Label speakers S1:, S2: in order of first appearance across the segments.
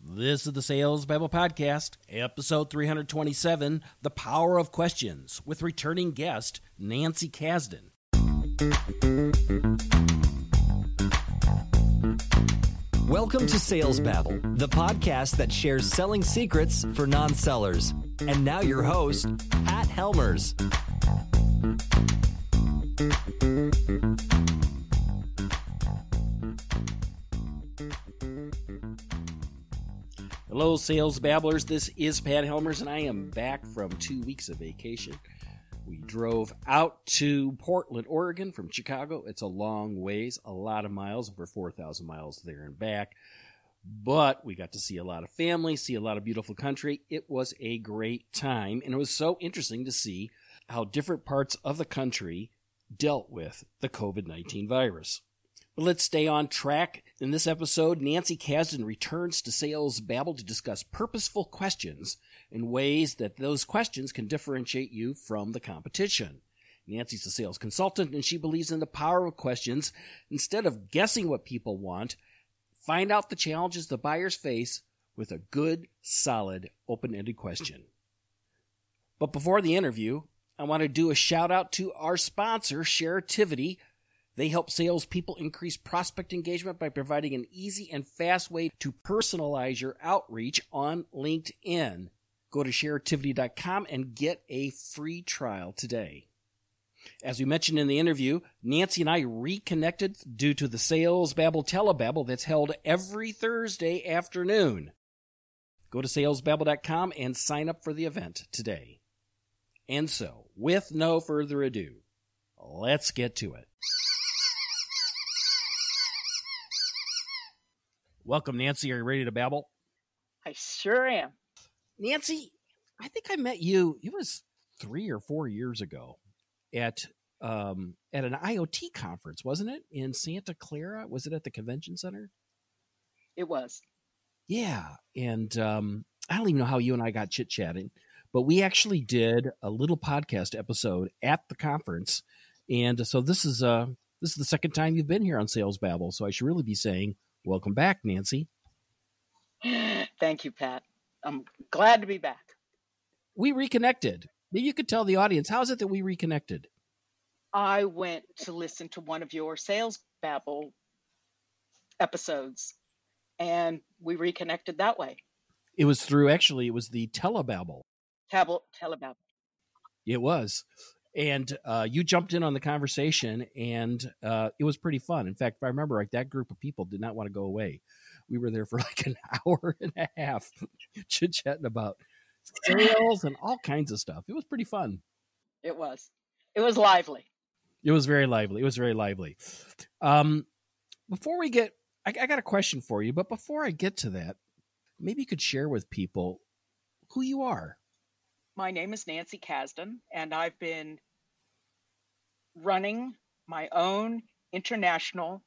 S1: This is the Sales Bible Podcast, episode 327, The Power of Questions, with returning guest Nancy Kazdan.
S2: Welcome to Sales Babble, the podcast that shares selling secrets for non-sellers. And now your host, Pat Helmers.
S1: Hello, Sales Babblers. This is Pat Helmers, and I am back from 2 weeks of vacation. We drove out to Portland, Oregon from Chicago. It's a long ways, a lot of miles, over 4,000 miles there and back. But we got to see a lot of family, see a lot of beautiful country. It was a great time, and it was so interesting to see how different parts of the country dealt with the COVID-19 virus. But let's stay on track. In this episode, Nancy Kazdan returns to Sales Babble to discuss purposeful questions and ways that those questions can differentiate you from the competition. Nancy's a sales consultant, and she believes in the power of questions. Instead of guessing what people want, find out the challenges the buyers face with a good, solid, open-ended question. But before the interview, I want to do a shout-out to our sponsor, Sharativity. They help salespeople increase prospect engagement by providing an easy and fast way to personalize your outreach on LinkedIn. Go to sharativity.com and get a free trial today. As we mentioned in the interview, Nancy and I reconnected due to the Sales Babble Telebabble that's held every Thursday afternoon. Go to salesbabble.com and sign up for the event today. And so, with no further ado, let's get to it. Welcome, Nancy. Are you ready to babble?
S3: I sure am.
S1: Nancy, I think I met you, it was 3 or 4 years ago at an IoT conference, wasn't it? In Santa Clara? Was it at the convention center?
S3: It was.
S1: Yeah. And I don't even know how you and I got chit-chatting, but we actually did a little podcast episode at the conference. And so this is the second time you've been here on Sales Babble. So I should really be saying, welcome back, Nancy.
S3: Thank you, Pat. I'm glad to be back.
S1: We reconnected. Maybe you could tell the audience, how is it that we reconnected?
S3: I went to listen to one of your Sales Babble episodes, and we reconnected that way.
S1: It was through, actually, it was the Telebabble.
S3: Telebabble.
S1: It was. And you jumped in on the conversation, and it was pretty fun. In fact, if I remember right, that group of people did not want to go away. We were there for like an hour and a half chit-chatting about sales and all kinds of stuff. It was pretty fun.
S3: It was. It was lively.
S1: It was very lively. It was very lively. Before we get, I got a question for you, but before I get to that, maybe you could share with people who you are.
S3: My name is Nancy Kazdan, and I've been running my own international,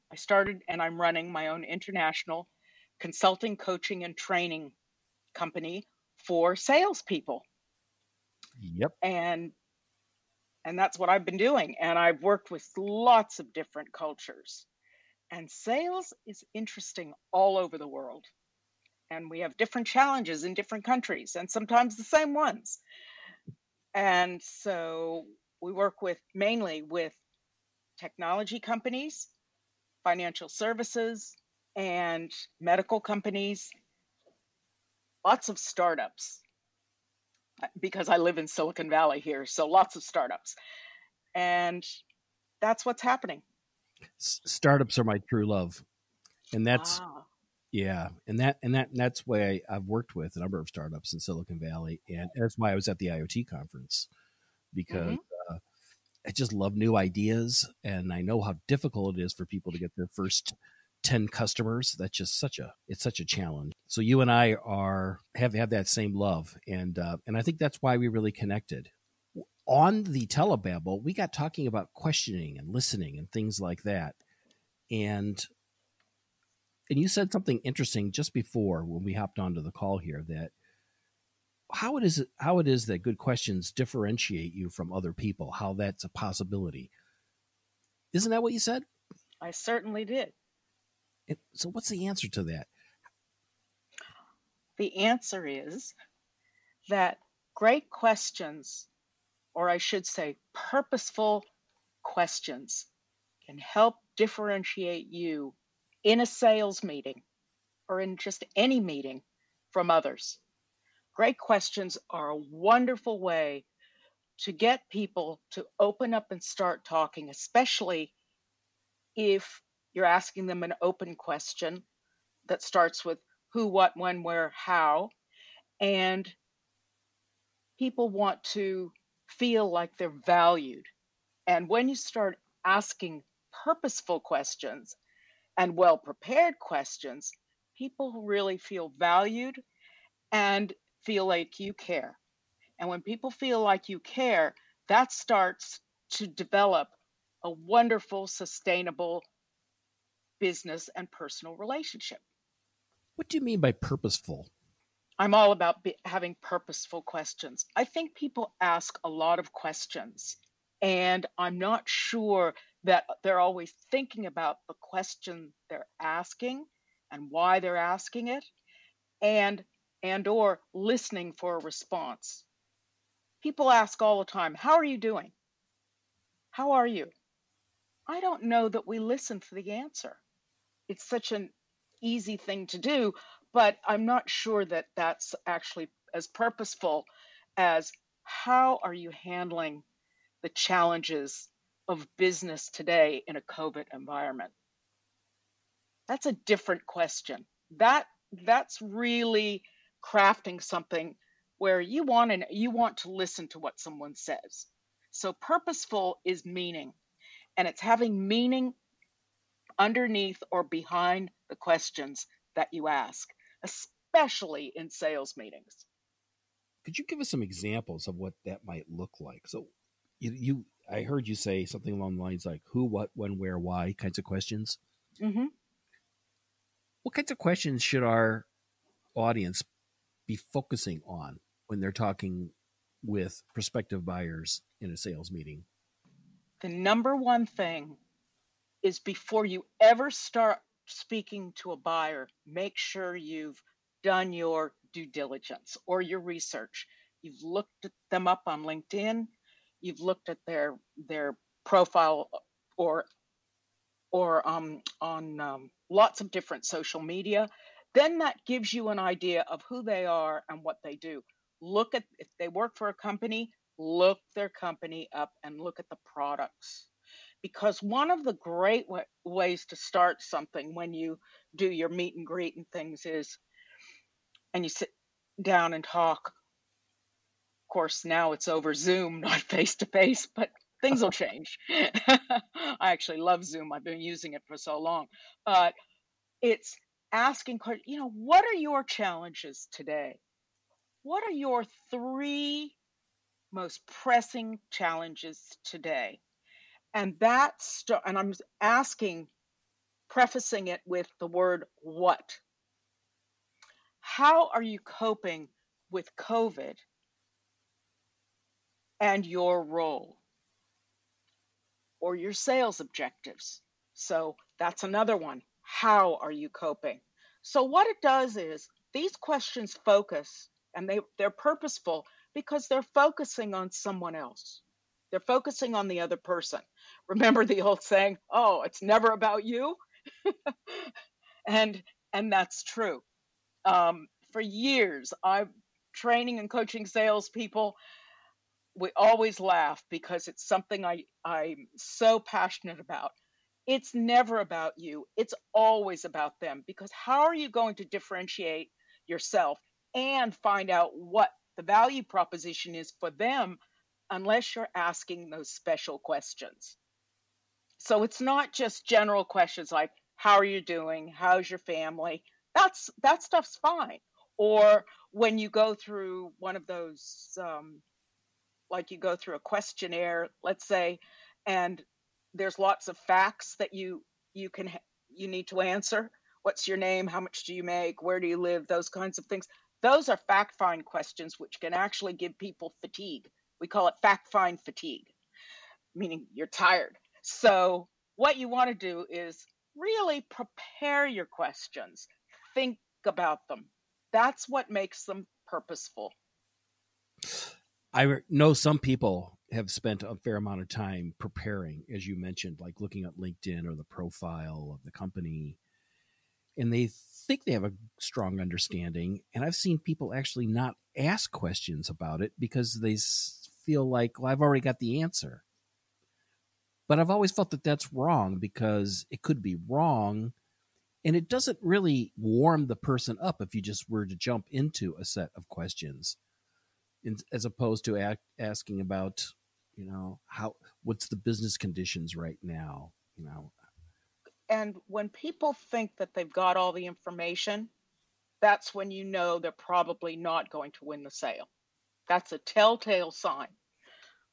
S3: I'm running my own international consulting, coaching, and training company for salespeople.
S1: Yep.
S3: And that's what I've been doing. And I've worked with lots of different cultures. And sales is interesting all over the world. And we have different challenges in different countries, and sometimes the same ones. And so we work mainly with technology companies, financial services, and medical companies, lots of startups, because I live in Silicon Valley here, so lots of startups. And that's what's happening.
S1: Startups are my true love. And that's... Yeah, and that's why I've worked with a number of startups in Silicon Valley, and that's why I was at the IoT conference, because I just love new ideas, and I know how difficult it is for people to get their first 10 customers. That's just such a challenge. So you and I have that same love, and I think that's why we really connected. On the Telebabble, we got talking about questioning and listening and things like that, and you said something interesting just before when we hopped onto the call here, that how it is that good questions differentiate you from other people, how that's a possibility. Isn't that what you said?
S3: I certainly did.
S1: So what's the answer to that?
S3: The answer is that great questions, or I should say purposeful questions, can help differentiate you in a sales meeting or in just any meeting from others. Great questions are a wonderful way to get people to open up and start talking, especially if you're asking them an open question that starts with who, what, when, where, how, and people want to feel like they're valued. And when you start asking purposeful questions and well-prepared questions, people really feel valued and feel like you care. And when people feel like you care, that starts to develop a wonderful, sustainable business and personal relationship.
S1: What do you mean by purposeful?
S3: I'm all about having purposeful questions. I think people ask a lot of questions, and I'm not sure that they're always thinking about the question they're asking and why they're asking it, and or listening for a response. People ask all the time, how are you doing? How are you? I don't know that we listen for the answer. It's such an easy thing to do, but I'm not sure that that's actually as purposeful as how are you handling the challenges of business today in a COVID environment? That's a different question. That's really crafting something where you want to listen to what someone says. So purposeful is meaning, and it's having meaning underneath or behind the questions that you ask, especially in sales meetings.
S1: Could you give us some examples of what that might look like? So I heard you say something along the lines like who, what, when, where, why kinds of questions.
S3: Mm-hmm.
S1: What kinds of questions should our audience be focusing on when they're talking with prospective buyers in a sales meeting?
S3: The number one thing is before you ever start speaking to a buyer, make sure you've done your due diligence or your research. You've looked them up on LinkedIn. You've looked at their profile or on lots of different social media. Then that gives you an idea of who they are and what they do. Look at, if they work for a company, look their company up and look at the products. Because one of the great ways to start something when you do your meet and greet and things is, and you sit down and talk. Of course, now it's over Zoom, not face to face, but things will change. I actually love Zoom. I've been using it for so long. But it's asking, what are your challenges today? What are your 3 most pressing challenges today? And and I'm asking, prefacing it with the word what. How are you coping with COVID and your role or your sales objectives? So that's another one. How are you coping? So what it does is these questions focus, and they're purposeful because they're focusing on someone else. They're focusing on the other person. Remember the old saying, oh, it's never about you? and that's true. For years, I've training and coaching salespeople. We always laugh because it's something I'm so passionate about. It's never about you. It's always about them, because how are you going to differentiate yourself and find out what the value proposition is for them unless you're asking those special questions? So it's not just general questions like, how are you doing? How's your family? That stuff's fine. Or when you go through one of those, like you go through a questionnaire, let's say, and there's lots of facts that you need to answer. What's your name? How much do you make? Where do you live? Those kinds of things. Those are fact find questions, which can actually give people fatigue. We call it fact find fatigue, meaning you're tired. So what you want to do is really prepare your questions. Think about them. That's what makes them purposeful.
S1: I know some people have spent a fair amount of time preparing, as you mentioned, like looking at LinkedIn or the profile of the company, and they think they have a strong understanding. And I've seen people actually not ask questions about it because they feel like, well, I've already got the answer. But I've always felt that that's wrong because it could be wrong. And it doesn't really warm the person up if you just were to jump into a set of questions, as opposed to asking about, what's the business conditions right now,
S3: And when people think that they've got all the information, that's when you know they're probably not going to win the sale. That's a telltale sign.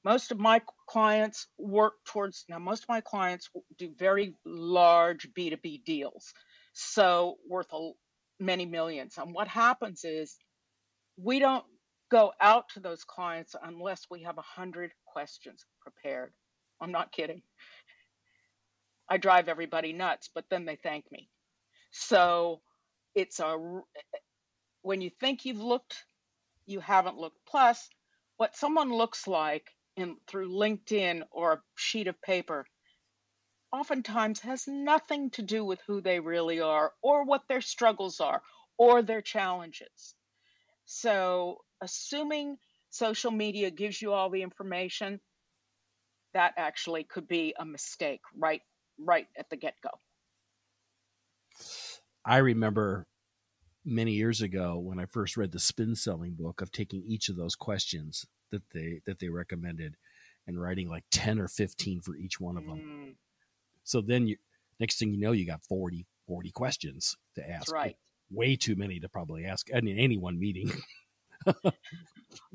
S3: Most of my clients most of my clients do very large B2B deals, so worth many millions. And what happens is we don't go out to those clients unless we have 100 questions prepared. I'm not kidding. I drive everybody nuts, but then they thank me. So when you think you've looked, you haven't looked. Plus, what someone looks like through LinkedIn or a sheet of paper oftentimes has nothing to do with who they really are or what their struggles are or their challenges. So assuming social media gives you all the information, that actually could be a mistake right at the get-go.
S1: I remember many years ago when I first read the spin selling book, of taking each of those questions that they recommended and writing like 10 or 15 for each one of them. So then next thing you know, you got 40 questions to ask.
S3: That's right.
S1: Way too many to probably ask in any one meeting.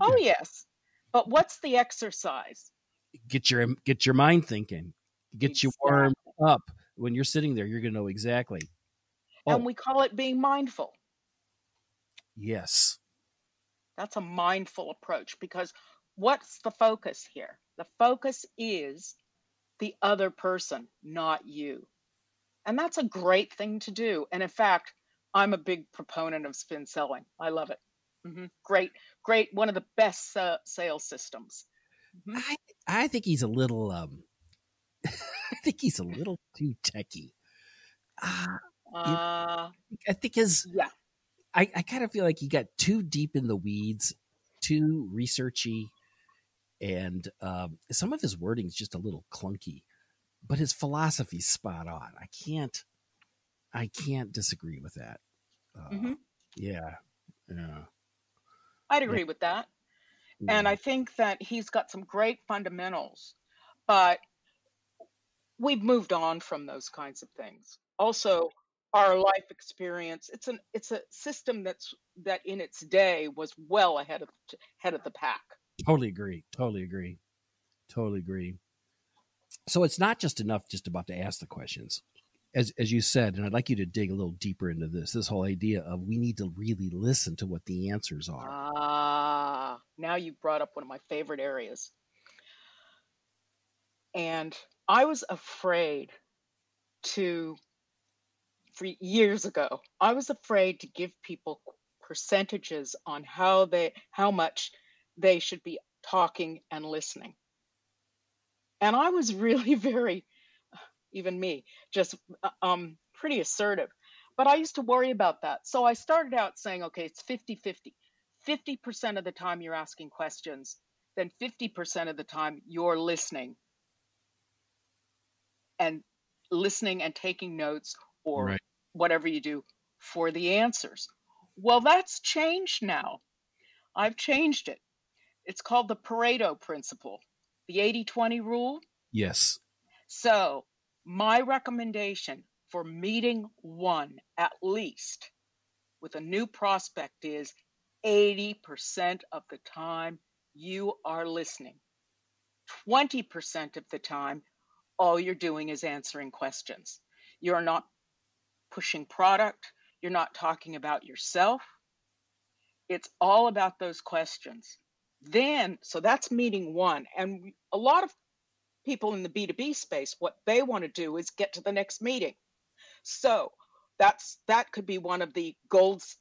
S3: Oh, yes. But what's the exercise?
S1: Get your mind thinking. Get you warmed up. When you're sitting there, you're going to know exactly.
S3: And we call it being mindful.
S1: Yes.
S3: That's a mindful approach, because what's the focus here? The focus is the other person, not you. And that's a great thing to do. And in fact, I'm a big proponent of spin selling. I love it. Mm-hmm. Great. One of the best sales systems.
S1: Mm-hmm. I think he's a little, I think he's a little too techie. I think I kind of feel like he got too deep in the weeds, too researchy, and some of his wording is just a little clunky, but his philosophy's spot on. I can't disagree with that. Yeah.
S3: I'd agree with that. And I think that he's got some great fundamentals, but we've moved on from those kinds of things. Also, our life experience, it's a system that in its day was well ahead of the pack.
S1: Totally agree. So it's not just enough about to ask the questions, as you said, and I'd like you to dig a little deeper into this whole idea of we need to really listen to what the answers are.
S3: Now you brought up one of my favorite areas. And I was afraid years ago, I was afraid to give people percentages on how much they should be talking and listening. And I was really very, even me, just pretty assertive. But I used to worry about that. So I started out saying, okay, it's 50-50. 50% of the time you're asking questions, then 50% of the time you're listening and taking notes or whatever you do for the answers. Well, that's changed now. I've changed it. It's called the Pareto principle, the 80-20 rule.
S1: Yes.
S3: So my recommendation for meeting one at least with a new prospect is 80% of the time you are listening. 20% of the time, all you're doing is answering questions. You're not pushing product. You're not talking about yourself. It's all about those questions. So that's meeting one. And a lot of people in the B2B space, what they want to do is get to the next meeting. So that could be one of the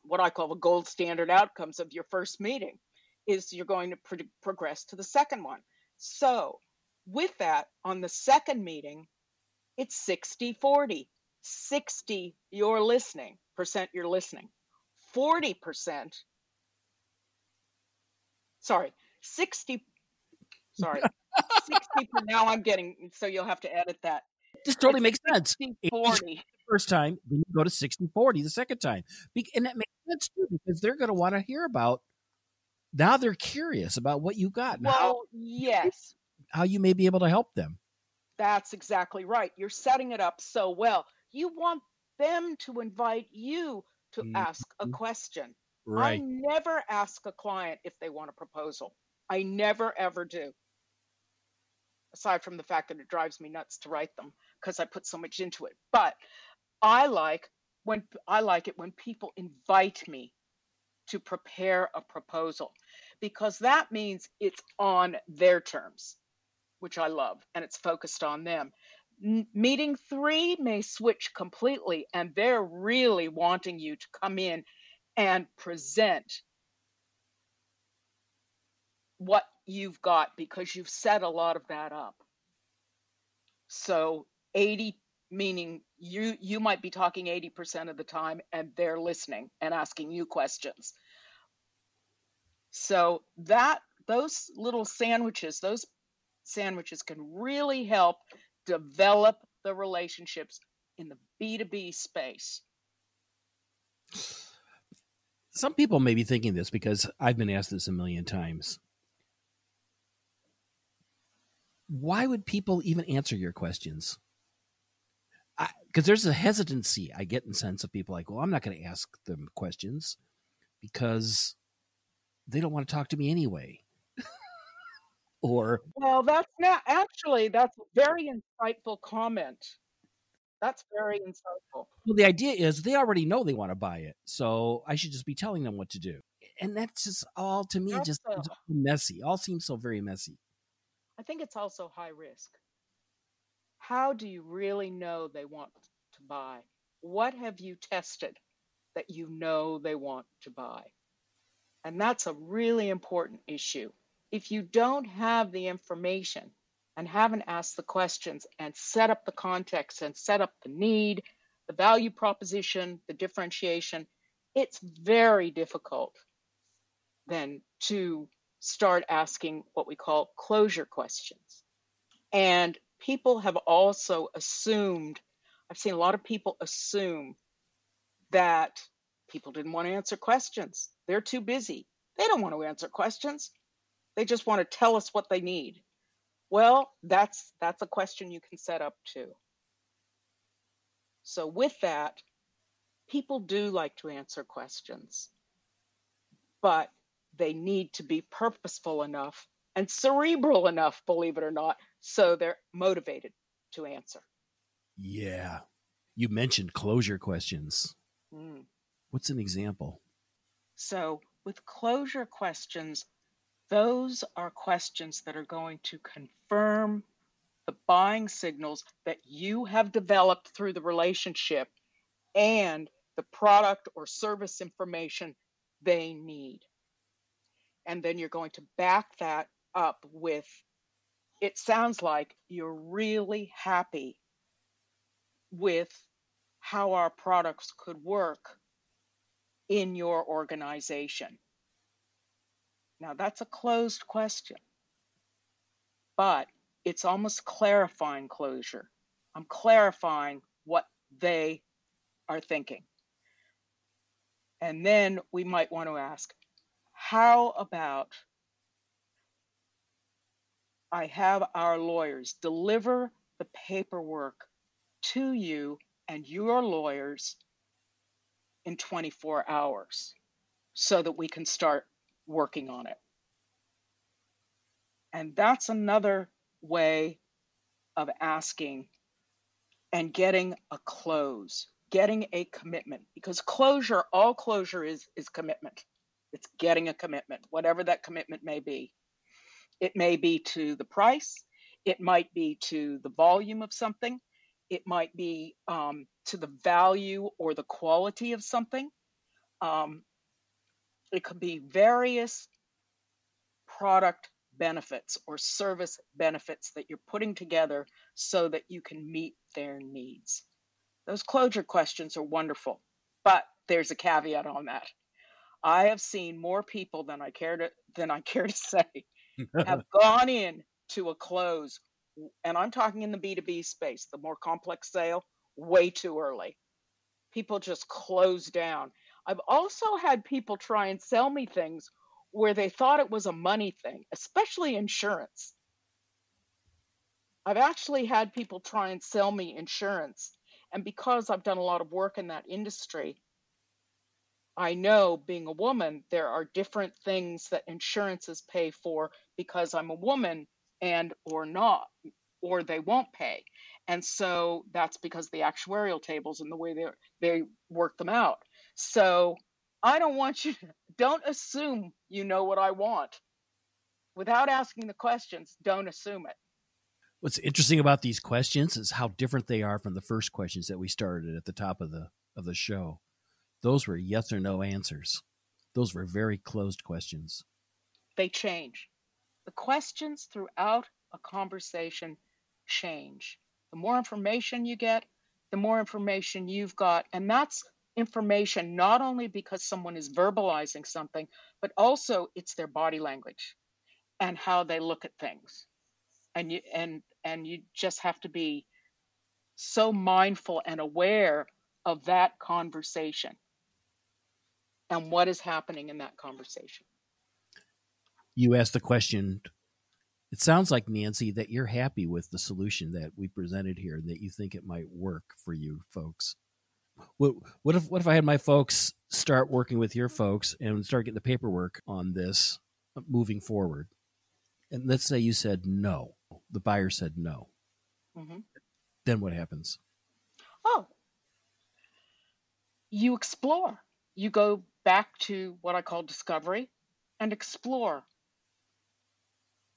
S3: what I call the gold standard outcomes of your first meeting, is you're going to progress to the second one. So with that, on the second meeting, it's 60-40. 60 you're listening, 40%, sorry, 60, sorry, 60, now I'm getting, so you'll have to edit that.
S1: This totally makes
S3: 60,
S1: sense.
S3: 40.
S1: The first time, then you go to 60-40 the second time. And that makes sense too, because they're going to want to hear about, now they're curious about what you got.
S3: Well, yes.
S1: How you may be able to help them.
S3: That's exactly right. You're setting it up so well. You want them to invite you to ask a question.
S1: Right.
S3: I never ask a client if they want a proposal. I never, ever do. Aside from the fact that it drives me nuts to write them because I put so much into it. But I like it when people invite me to prepare a proposal, because that means it's on their terms, which I love, and it's focused on them. Meeting 3 may switch completely, and they're really wanting you to come in and present what you've got, because you've set a lot of that up. So 80, meaning you might be talking 80% of the time, and they're listening and asking you questions. So those sandwiches can really help develop the relationships in the B2B space.
S1: Some people may be thinking this, because I've been asked this a million times. Why would people even answer your questions? Because there's a hesitancy I get in sense of people like, well, I'm not going to ask them questions because they don't want to talk to me anyway.
S3: Well, that's a very insightful comment. That's very insightful.
S1: Well, the idea is they already know they want to buy it, so I should just be telling them what to do. And that's just all, to me, just messy. All seems so very messy.
S3: I think it's also high risk. How do you really know they want to buy? What have you tested that you know they want to buy? And that's a really important issue. If you don't have the information and haven't asked the questions and set up the context and set up the need, the value proposition, the differentiation, it's very difficult then to start asking what we call closure questions. And people have also assumed, I've seen a lot of people assume that people didn't want to answer questions. They're too busy. They don't want to answer questions. They just want to tell us what they need. Well, that's a question you can set up too. So with that, people do like to answer questions, but they need to be purposeful enough and cerebral enough, believe it or not, so they're motivated to answer.
S1: Yeah. You mentioned closure questions. What's an example?
S3: So with closure questions, those are questions that are going to confirm the buying signals that you have developed through the relationship and the product or service information they need. And then you're going to back that up with, it sounds like you're really happy with how our products could work in your organization. Now, that's a closed question, but it's almost clarifying closure. I'm clarifying what they are thinking. And then we might want to ask, how about I have our lawyers deliver the paperwork to you and your lawyers in 24 hours so that we can start working on it. And that's another way of asking and getting a close, getting a commitment, because all closure is commitment. It's getting a commitment, whatever that commitment may be. It may be to the price. It might be to the volume of something. It might be to the value or the quality of something. It could be various product benefits or service benefits that you're putting together so that you can meet their needs. Those closure questions are wonderful, but there's a caveat on that. I have seen more people than I care to say have gone in to a close, and I'm talking in the B2B space, the more complex sale, way too early. People just close down. I've also had people try and sell me things where they thought it was a money thing, especially insurance. I've actually had people try and sell me insurance, and because I've done a lot of work in that industry, I know, being a woman, there are different things that insurances pay for because I'm a woman and or not, or they won't pay. And so that's because of the actuarial tables and the way they work them out. So I don't want you to, don't assume you know what I want. Without asking the questions, don't assume it.
S1: What's interesting about these questions is how different they are from the first questions that we started at the top of the show. Those were yes or no answers. Those were very closed questions.
S3: They change. The questions throughout a conversation change. The more information you get, the more information you've got. And that's information not only because someone is verbalizing something, but also it's their body language and how they look at things. And you just have to be so mindful and aware of that conversation and what is happening in that conversation.
S1: You asked the question, it sounds like, Nancy, that you're happy with the solution that we presented here and that you think it might work for you folks. What if I had my folks start working with your folks and start getting the paperwork on this moving forward? And let's say you said no. The buyer said no.
S3: Mm-hmm.
S1: Then what happens?
S3: Oh, you explore. You go back to what I call discovery and explore.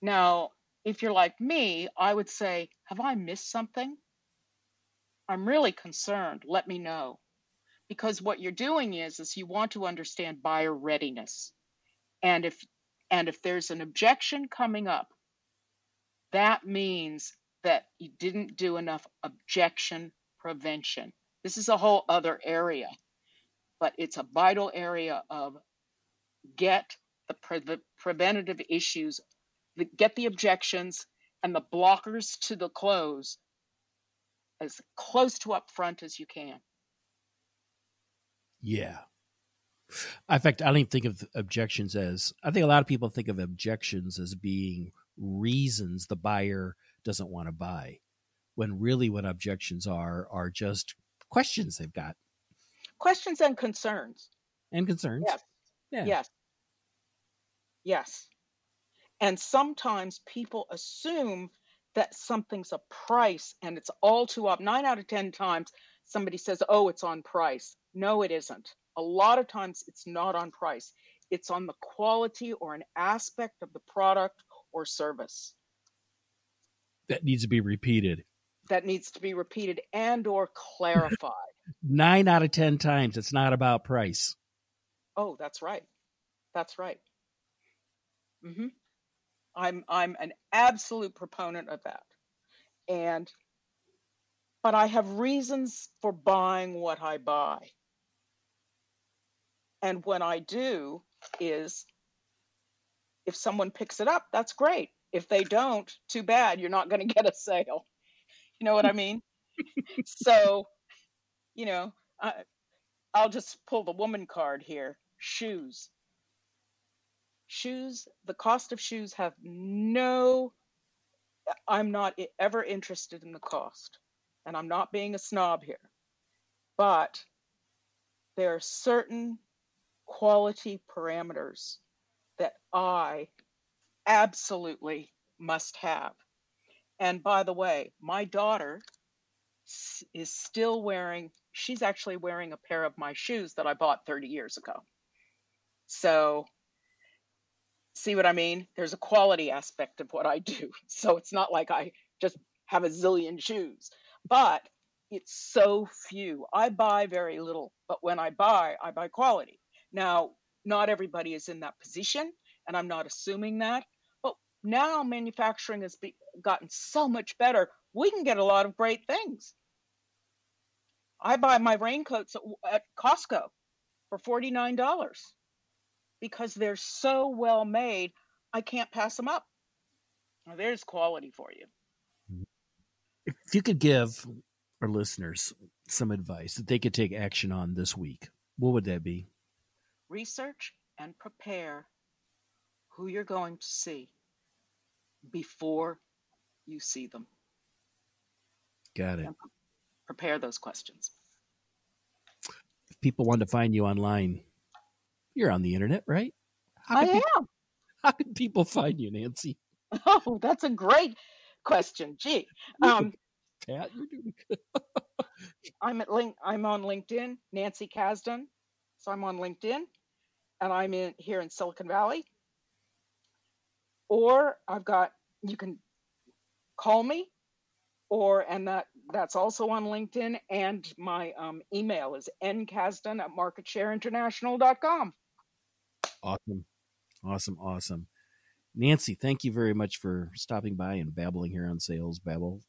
S3: Now, if you're like me, I would say, have I missed something? I'm really concerned. Let me know. Because what you're doing is you want to understand buyer readiness. And if there's an objection coming up, that means that you didn't do enough objection prevention. This is a whole other area, but it's a vital area of get the preventative issues, get the objections and the blockers to the close as close to up front as you can.
S1: Yeah. In fact, I don't even think of objections as, I think a lot of people think of objections as being reasons the buyer doesn't want to buy, when really what objections are just questions they've got.
S3: Questions and concerns.
S1: And concerns.
S3: Yes.
S1: Yeah.
S3: Yes. Yes. And sometimes people assume that something's a price and it's all too up. 9 out of 10 times somebody says, oh, it's on price. No, it isn't. A lot of times it's not on price. It's on the quality or an aspect of the product or service.
S1: That needs to be repeated.
S3: That needs to be repeated and or clarified.
S1: 9 out of 10 times it's not about price.
S3: Oh, that's right. That's right. Mm-hmm. I'm an absolute proponent of that. But I have reasons for buying what I buy. And when I do is, if someone picks it up, that's great. If they don't, too bad, you're not going to get a sale. You know what I mean? So, I'll just pull the woman card here. Shoes, the cost of shoes I'm not ever interested in the cost. And I'm not being a snob here. But there are certain quality parameters that I absolutely must have. And by the way, my daughter is still she's actually wearing a pair of my shoes that I bought 30 years ago. So, see what I mean? There's a quality aspect of what I do. So it's not like I just have a zillion shoes. But It's so few. I buy very little, but when I buy quality. Now, not everybody is in that position, and I'm not assuming that. But now manufacturing has gotten so much better. We can get a lot of great things. I buy my raincoats at Costco for $49 because they're so well made, I can't pass them up. Now, there's quality for you.
S1: If you could give our listeners some advice that they could take action on this week, what would that be?
S3: Research and prepare who you're going to see before you see them.
S1: Got it.
S3: And prepare those questions.
S1: If people want to find you online, you're on the internet, right?
S3: I am.
S1: How can people find you, Nancy?
S3: Oh, that's a great question. Gee.
S1: Pat, you're doing good.
S3: I'm on LinkedIn, Nancy Kazdan. So I'm on LinkedIn, and I'm here in Silicon Valley. Or you can call me, and that's also on LinkedIn. And my email is nkazdan@marketshareinternational.com.
S1: Awesome. Nancy, thank you very much for stopping by and babbling here on Sales Babble.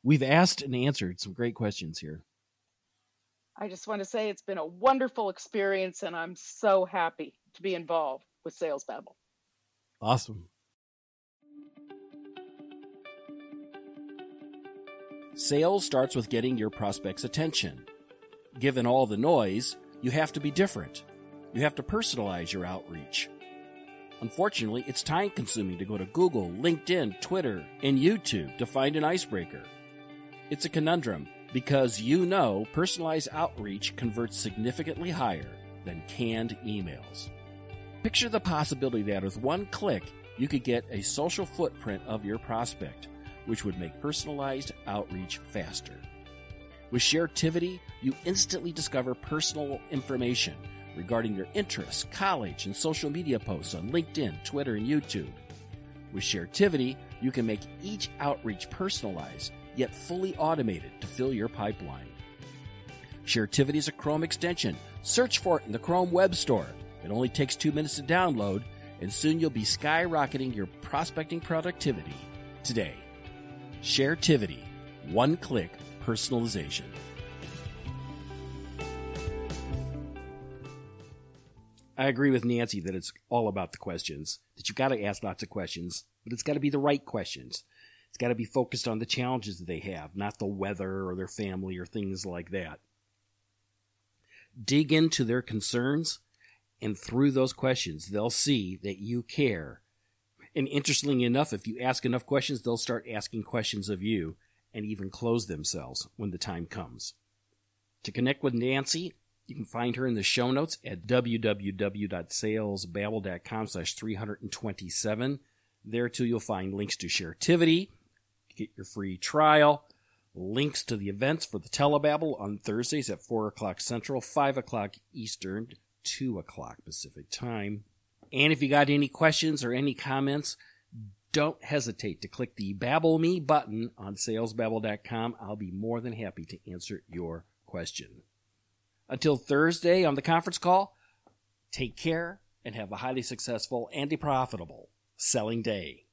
S1: We've asked and answered some great questions here.
S3: I just want to say it's been a wonderful experience, and I'm so happy to be involved with Sales Babble.
S1: Awesome. Sales starts with getting your prospect's attention. Given all the noise, you have to be different. You have to personalize your outreach. Unfortunately, it's time-consuming to go to Google, LinkedIn, Twitter, and YouTube to find an icebreaker. It's a conundrum because personalized outreach converts significantly higher than canned emails. Picture the possibility that with one click, you could get a social footprint of your prospect, which would make personalized outreach faster. With Sharetivity, you instantly discover personal information regarding their interests, college, and social media posts on LinkedIn, Twitter, and YouTube. With Sharetivity, you can make each outreach personalized, yet fully automated to fill your pipeline. Sharetivity is a Chrome extension. Search for it in the Chrome Web Store. It only takes 2 minutes to download, and soon you'll be skyrocketing your prospecting productivity today. Sharetivity. One-click personalization. I agree with Nancy that it's all about the questions, that you've got to ask lots of questions, but it's got to be the right questions. It's got to be focused on the challenges that they have, not the weather or their family or things like that. Dig into their concerns, and through those questions, they'll see that you care. And interestingly enough, if you ask enough questions, they'll start asking questions of you and even close themselves when the time comes. To connect with Nancy, you can find her in the show notes at www.salesbabble.com/327. There, too, you'll find links to Sharetivity, get your free trial, links to the events for the Telebabble on Thursdays at 4 o'clock Central, 5 o'clock Eastern, 2 o'clock Pacific Time. And if you got any questions or any comments, don't hesitate to click the Babble Me button on salesbabble.com. I'll be more than happy to answer your question. Until Thursday on the conference call, take care and have a highly successful and a profitable selling day.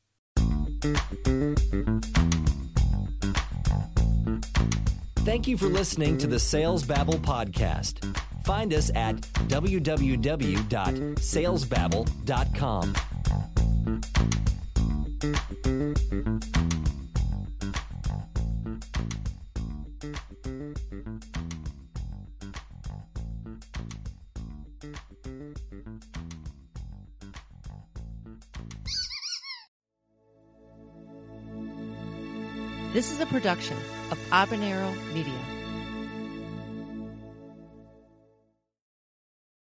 S2: Thank you for listening to the Sales Babble podcast. Find us at www.salesbabble.com.
S4: This is a production of Habanero Media.